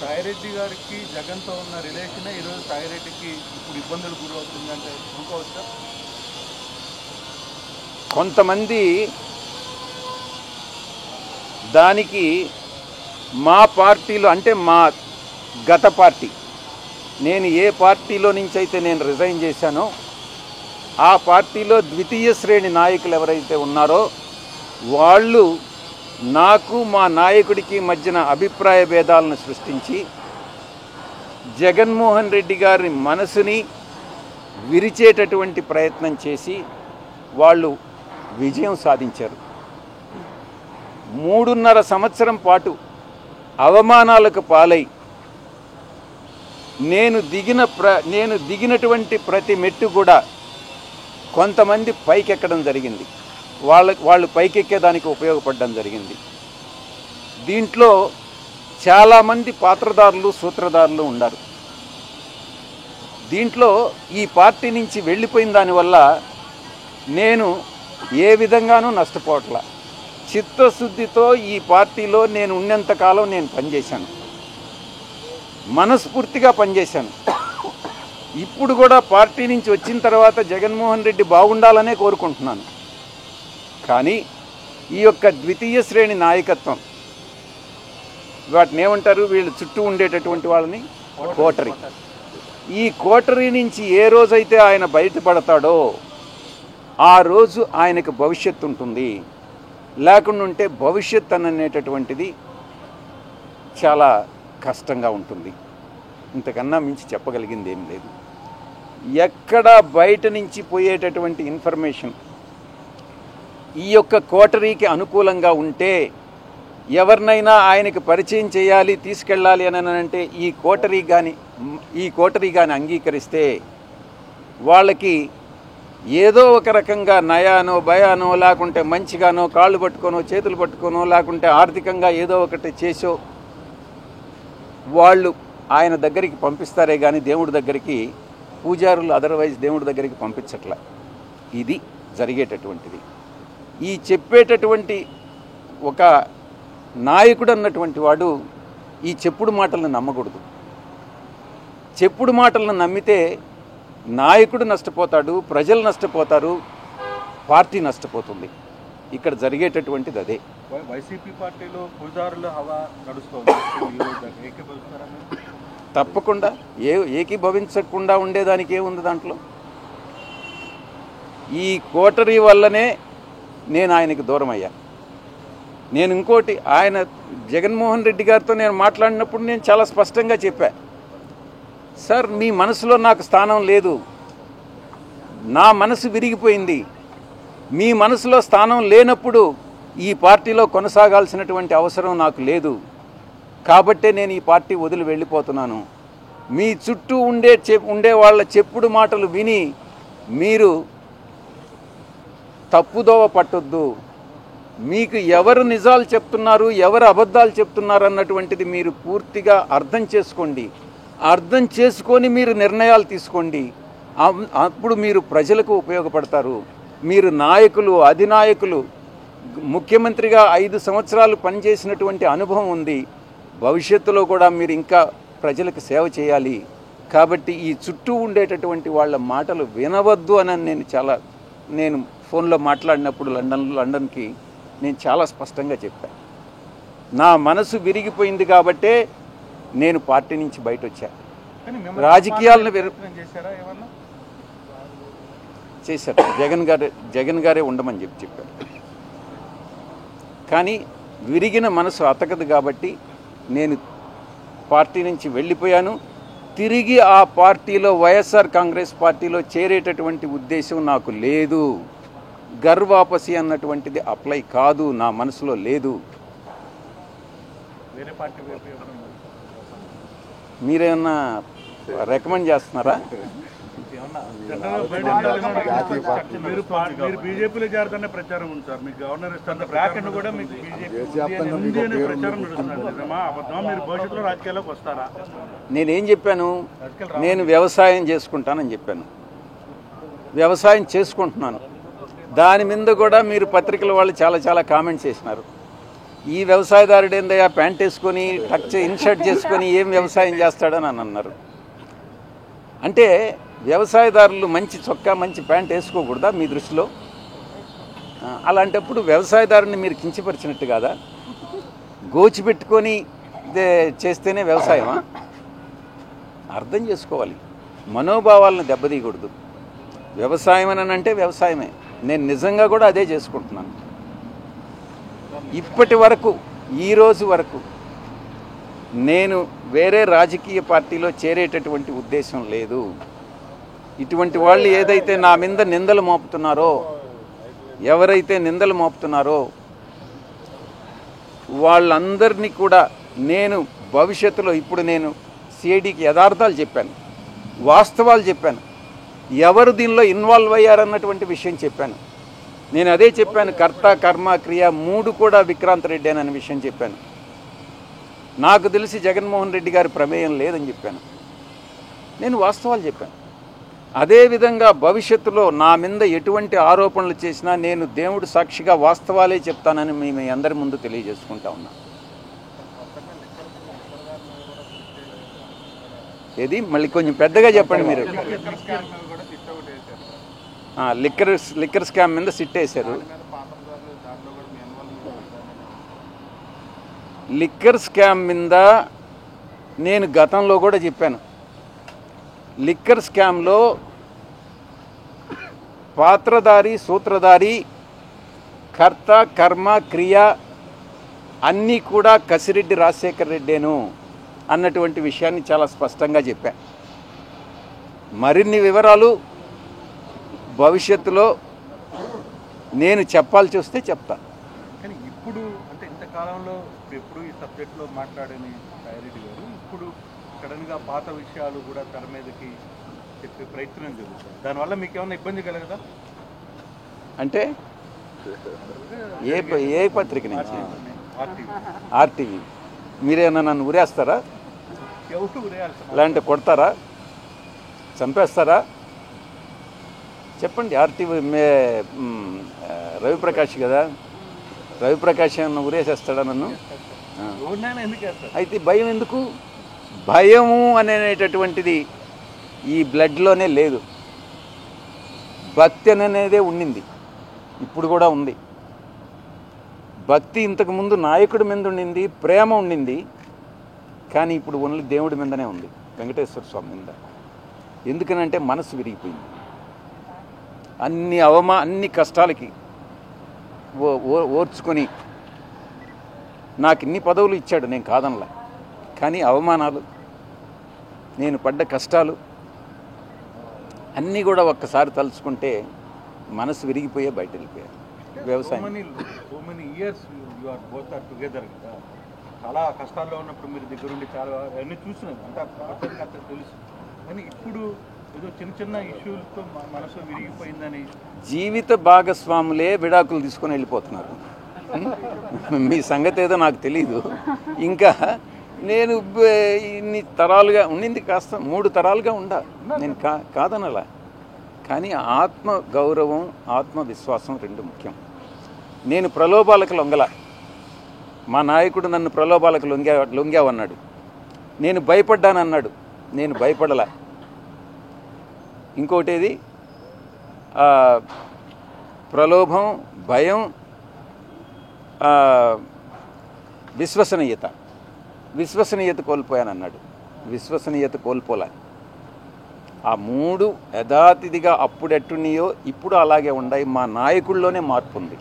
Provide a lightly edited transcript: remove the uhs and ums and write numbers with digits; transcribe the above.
సాయిరెడ్డి గారికి జగన్తో ఉన్న రిలేషనే ఈరోజు సాయిరెడ్డికి ఇప్పుడు ఇబ్బందులు గురవుతుందంటే అనుకోవచ్చా? కొంతమంది దానికి మా పార్టీలో అంటే మా గత పార్టీ, నేను ఏ పార్టీలో నుంచి అయితే నేను రిజైన్ చేశానో ఆ పార్టీలో ద్వితీయ శ్రేణి నాయకులు ఎవరైతే ఉన్నారో వాళ్ళు నాకు మా నాయకుడికి మధ్యన అభిప్రాయ భేదాలను సృష్టించి జగన్మోహన్ రెడ్డి గారి మనసుని విరిచేటటువంటి ప్రయత్నం చేసి వాళ్ళు విజయం సాధించారు. 3.5 సంవత్సరం పాటు అవమానాలకు పాలై నేను దిగినటువంటి ప్రతి మెట్టు కూడా కొంతమంది పైకెక్కడం జరిగింది, వాళ్ళు పైకెక్కేదానికి ఉపయోగపడడం జరిగింది. దీంట్లో చాలామంది పాత్రదారులు సూత్రధారులు ఉన్నారు. దీంట్లో ఈ పార్టీ నుంచి వెళ్ళిపోయిన దానివల్ల నేను ఏ విధంగానూ నష్టపోవట్లా. చిత్తశుద్ధితో ఈ పార్టీలో నేను ఉన్నంతకాలం నేను పనిచేశాను, మనస్ఫూర్తిగా పనిచేశాను. ఇప్పుడు కూడా పార్టీ నుంచి వచ్చిన తర్వాత జగన్మోహన్ రెడ్డి బాగుండాలనే కోరుకుంటున్నాను. కానీ ఈ యొక్క ద్వితీయ శ్రేణి నాయకత్వం, వాటిని ఏమంటారు, వీళ్ళు చుట్టూ ఉండేటటువంటి వాళ్ళని కోటరీ, ఈ కోటరీ నుంచి ఏ రోజైతే ఆయన బయటపడతాడో ఆ రోజు ఆయనకు భవిష్యత్తు ఉంటుంది. లేకుండా ఉంటే భవిష్యత్ అనేటటువంటిది చాలా కష్టంగా ఉంటుంది. ఇంతకన్నా మించి చెప్పగలిగింది ఏం లేదు. ఎక్కడ బయట నుంచి పోయేటటువంటి ఇన్ఫర్మేషన్ ఈ యొక్క కోటరీకి అనుకూలంగా ఉంటే ఎవరినైనా ఆయనకి పరిచయం చేయాలి, తీసుకెళ్ళాలి అని అంటే ఈ కోటరీ కానీ అంగీకరిస్తే వాళ్ళకి ఏదో ఒక రకంగా నయానో భయానో లేకుంటే మంచిగానో కాళ్ళు పట్టుకోనో చేతులు పట్టుకోనో లేకుంటే ఆర్థికంగా ఏదో ఒకటి చేసో వాళ్ళు ఆయన దగ్గరికి పంపిస్తారే కానీ దేవుడి దగ్గరికి, పూజారులు అదర్వైజ్ దేవుడి దగ్గరికి పంపించట్లా. ఇది జరిగేటటువంటిది. ఈ చెప్పేటటువంటి ఒక నాయకుడు అన్నటువంటి వాడు ఈ చెప్పుడు మాటలను నమ్మకూడదు. చెప్పుడు మాటలను నమ్మితే నాయకుడు నష్టపోతాడు, ప్రజలు నష్టపోతారు, పార్టీ నష్టపోతుంది. ఇక్కడ జరిగేటటువంటిది అదే. వైసీపీ పార్టీలో పూజారుల హవా నడుస్తుంది. తప్పకుండా ఏకీభవించకుండా ఉండేదానికి ఏముంది దాంట్లో? ఈ కోటరీ వల్లనే నేను ఆయనకి దూరం అయ్యా. నేను ఇంకోటి, ఆయన జగన్మోహన్ రెడ్డి గారితో నేను మాట్లాడినప్పుడు నేను చాలా స్పష్టంగా చెప్పా, సార్ మీ మనసులో నాకు స్థానం లేదు, నా మనసు విరిగిపోయింది. మీ మనసులో స్థానం లేనప్పుడు ఈ పార్టీలో కొనసాగాల్సినటువంటి అవసరం నాకు లేదు. కాబట్టే నేను ఈ పార్టీ వదిలి వెళ్ళిపోతున్నాను. మీ చుట్టూ ఉండే వాళ్ళ చెప్పుడు మాటలు విని మీరు తప్పుదోవ పట్టొద్దు. మీకు ఎవరు నిజాలు చెప్తున్నారు, ఎవరు అబద్ధాలు చెప్తున్నారు అన్నటువంటిది మీరు పూర్తిగా అర్థం చేసుకోండి. అర్థం చేసుకొని మీరు నిర్ణయాలు తీసుకోండి. అప్పుడు మీరు ప్రజలకు ఉపయోగపడతారు. మీరు నాయకులు, అధినాయకులు, ముఖ్యమంత్రిగా 5 సంవత్సరాలు పనిచేసినటువంటి అనుభవం ఉంది. భవిష్యత్తులో కూడా మీరు ఇంకా ప్రజలకు సేవ చేయాలి. కాబట్టి ఈ చుట్టూ ఉండేటటువంటి వాళ్ళ మాటలు వినవద్దు అని నేను ఫోన్లో మాట్లాడినప్పుడు లండన్కి నేను చాలా స్పష్టంగా చెప్పాను. నా మనసు విరిగిపోయింది కాబట్టే నేను పార్టీ నుంచి బయట వచ్చా. రాజకీయాలను చేశారు. జగన్ గారే ఉండమని చెప్పారు. కానీ విరిగిన మనసు అతకదు కాబట్టి నేను పార్టీ నుంచి వెళ్ళిపోయాను. తిరిగి ఆ పార్టీలో వైఎస్ఆర్ కాంగ్రెస్ పార్టీలో చేరేటటువంటి ఉద్దేశం నాకు లేదు. గర్వాపసి అన్నటువంటిది అప్లై కాదు, నా మనసులో లేదు. మీరేమన్నా రికమెండ్ చేస్తున్నారా? మీరు బీజేపీలో చేరుతున్న ప్రచారం ఉంది సార్. మీకు గవర్నర్ ఇస్తున్న బ్రాకెట్ కూడా మీకు బీజేపీ ప్రచారం నడుస్తున్నారు. మీరు భవిష్యత్తులో రాజకీయాల్లోకి వస్తారా? నేనేం చెప్పాను? నేను వ్యవసాయం చేసుకుంటానని చెప్పాను. వ్యవసాయం చేసుకుంటున్నాను. దాని మీద కూడా మీరు పత్రికల వాళ్ళు చాలా కామెంట్స్ చేసినారు. ఈ వ్యవసాయదారుడు ఏందయ్యా ప్యాంట్ వేసుకొని ఇన్షర్ట్ చేసుకొని ఏం వ్యవసాయం చేస్తాడని అని అన్నారు. అంటే వ్యవసాయదారులు మంచి చొక్కా మంచి ప్యాంట్ వేసుకోకూడదా మీ దృష్టిలో? అలాంటప్పుడు వ్యవసాయదారుని మీరు కించపరిచినట్టు కాదా? గోచిపెట్టుకొని చేస్తేనే వ్యవసాయమా? అర్థం చేసుకోవాలి. మనోభావాలను దెబ్బతీయకూడదు. వ్యవసాయం అని అంటే వ్యవసాయమే. నేను నిజంగా కూడా అదే చేసుకుంటున్నాను. ఇప్పటి వరకు ఈ రోజు వరకు నేను వేరే రాజకీయ పార్టీలో చేరేటటువంటి ఉద్దేశం లేదు. ఇటువంటి వాళ్ళు ఏదైతే నా మీద నిందలు మోపుతున్నారో, ఎవరైతే నిందలు మోపుతున్నారో వాళ్ళందరినీ కూడా నేను భవిష్యత్తులో, ఇప్పుడు నేను సిఐడికి యథార్థాలు చెప్పాను, వాస్తవాలు చెప్పాను, ఎవరు దీనిలో ఇన్వాల్వ్ అయ్యారన్నటువంటి విషయం చెప్పాను. నేను అదే చెప్పాను, కర్త కర్మ క్రియ 3 కూడా విక్రాంత్ రెడ్డి అనే విషయం చెప్పాను. నాకు తెలిసి జగన్మోహన్ రెడ్డి గారి ప్రమేయం లేదని చెప్పాను. నేను వాస్తవాలు చెప్పాను. అదేవిధంగా భవిష్యత్తులో నా మీద ఎటువంటి ఆరోపణలు చేసినా నేను దేవుడు సాక్షిగా వాస్తవాలే చెప్తానని మీ అందరి ముందు తెలియజేసుకుంటా ఉన్నా. ఏది మళ్ళీ కొంచెం పెద్దగా చెప్పండి మీరు. లిక్కర్ స్కామ్ మీద సిట్ వేశారు. లిక్కర్ స్కామ్ మీద నేను గతంలో కూడా చెప్పాను. లిక్కర్ స్కామ్లో పాత్రధారి, సూత్రధారి, కర్త కర్మ క్రియ అన్నీ కూడా కసిరెడ్డి రాజశేఖర్ రెడ్డేను అన్నటువంటి విషయాన్ని చాలా స్పష్టంగా చెప్పా. మరిన్ని వివరాలు భవిష్యత్తులో నేను చెప్పాల్సి వస్తే చెప్తాను. కానీ ఇప్పుడు అంటే ఇంతకాలంలో ఎప్పుడు ఈ సబ్జెక్ట్లో మాట్లాడని సాయిరెడ్డి గారు ఇప్పుడు సడన్గా పాత విషయాలు కూడా తెర మీదకి చెప్పే ప్రయత్నం జరుగుతుంది. దానివల్ల మీకు ఏమైనా ఇబ్బంది కలగదా? అంటే ఏ పత్రిక నుంచి? ఆర్టీవీ. మీరేమన్నా నన్ను ఉరేస్తారా? లేదంటే కొడతారా, చంపేస్తారా? చెప్పండి. ఆర్టీవీ రవిప్రకాష్ కదా, రవిప్రకాష్ ఏమన్నా ఉరేసేస్తాడా నన్ను? అయితే భయం ఎందుకు? భయము అనేటటువంటిది ఈ బ్లడ్లోనే లేదు. భక్తి అనేదే ఉండింది, ఇప్పుడు కూడా ఉంది. భక్తి ఇంతకుముందు నాయకుడి మీద ఉండింది, ప్రేమ ఉండింది. కానీ ఇప్పుడు ఓన్లీ దేవుడి మీదనే ఉంది, వెంకటేశ్వర స్వామి మీద. ఎందుకనంటే మనసు విరిగిపోయింది. అన్ని కష్టాలకి ఓర్చుకొని నాకు ఇన్ని పదవులు ఇచ్చాడు, నేను కాదనలా. కానీ అవమానాలు, నేను పడ్డ కష్టాలు అన్నీ కూడా ఒక్కసారి తలుచుకుంటే మనసు విరిగిపోయే బయట వెళ్ళిపోయారు. వ్యవసాయం చాలా కష్టాల్లో ఉన్నప్పుడు మీరు దగ్గరుండి చాలా అన్నీ చూసినారు, అంతా తెలుసు. కానీ ఇప్పుడు ఏదో చిన్న ఇష్యూలతో మనసు విరిగిపోయిందని జీవిత భాగస్వాములే విడాకులు తీసుకొని వెళ్ళిపోతున్నారు. మీ సంగతి ఏదో నాకు తెలీదు. ఇంకా నేను ఇన్ని తరాలుగా ఉండింది, కాస్త 3 తరాలుగా ఉండా, నేను కాదనలా. కానీ ఆత్మ గౌరవం, ఆత్మవిశ్వాసం 2 ముఖ్యం. నేను ప్రలోభాలకు లొంగల. మా నాయకుడు నన్ను ప్రలోభాలకు లొంగావన్నాడు, నేను భయపడ్డానన్నాడు, నేను భయపడలా. ఇంకోటేది ప్రలోభం, భయం, విశ్వసనీయత కోల్పోయానన్నాడు. విశ్వసనీయత కోల్పోలే. ఆ 3 యథాతిథిగా అప్పుడెట్టున్నాయో ఇప్పుడు అలాగే ఉన్నాయి. మా నాయకుల్లోనే మార్పు ఉంది.